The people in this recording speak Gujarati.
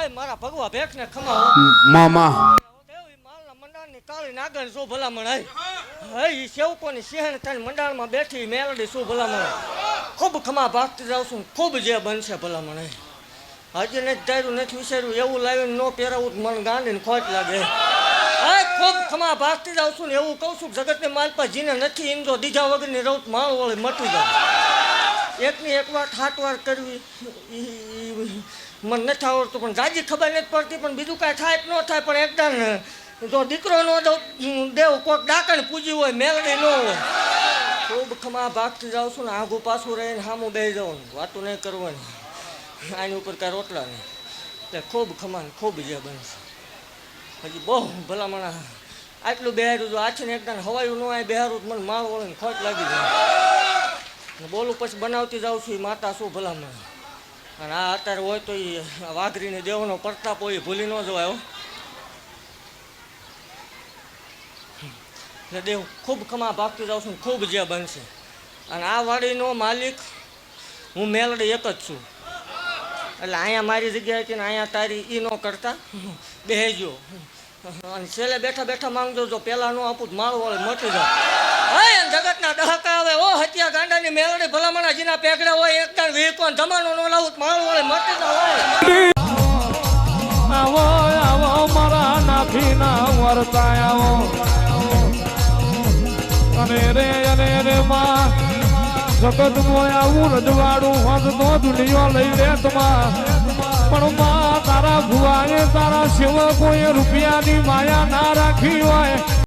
મારા ભગવા ભેખ ને ખમા મામા દેવી માલના મંડાણની કાળી નાગણ શું ભલામણ હે ઈ સેવકોની સિંહણ થઈને મંડાણમાં બેઠી મેલડી શું ભલામણ ખૂબ ખમા ભાગતી જાઉં છું ખૂબ જે બનશે ભલામણ હજી નથી ધાર્યું નથી વિચાર્યું એવું લાવીને ન પહેરાવું મન ગાંડીને ખોટ લાગે ખૂબ ખમા ભાગતી જાઉં છું ને એવું કહું છું જગતની માલપા જીને નથી ઇંદો દીધા વગરની રૌત માળ વળી મટી જાય એકની એક વાત હાથ વાર કરવી મને નથી આવડતું પણ જાજી ખબર નથી પડતી પણ બીજું કાંઈ થાય કે ન થાય પણ એકદમ જો દીકરો નો દેવ કોઈક ડાકણ પૂજી હોય મેલડી ન હોય ખૂબ ખમા ભાગતી જાઉં છું ને આઘું પાછું રહીને સામું બેસી જાઉં વાતું નહીં કરવાની આની ઉપર કાંઈ રોટલા નહીં એટલે ખૂબ ખમાન ખૂબ જે બનશે હજી બહુ ભલામણા આટલું બેહાર્યું જો આછીને એકદમ હવાયું ન આવે બેહારું મને માળ વળીને ખોટ લાગી જાય બોલું પછી બનાવતી જાઉં છું એ માતા શું ભલામણ અને આ અત્યારે હોય તો એ વાઘરીને દેવનો પ્રતાપ હોય ભૂલી ન જવાય એટલે દેવ ખૂબ ખમા ભાગતી જાઉં છું ખૂબ જે બનશે અને આ વાડીનો માલિક હું મેલડી એક જ છું એટલે અહીંયા મારી જગ્યાએ હતી ને અહીંયા તારી એ ન કરતા બેહેજો અને છેલ્લે બેઠા બેઠા માંગજો જો પહેલાં ન આપું માળ વળે મટી જાય જગતના દહકા આવે ઓ હત્યા ગાંડાની મેલડી ભલામણા જેના પેગડા હોય એકદમ વીકો જમાનો ન લાવું માળ વળે મટી જાય આવો આવો મારા નાથીના વરતા આવો અને રે માં જગત મોય આવું રજવાડું હોત તો દુનિયો લઈ લે તમા પણ માં તારા ભુવાએ તારા સેવકોએ રૂપિયાની માયા ના રાખી હોય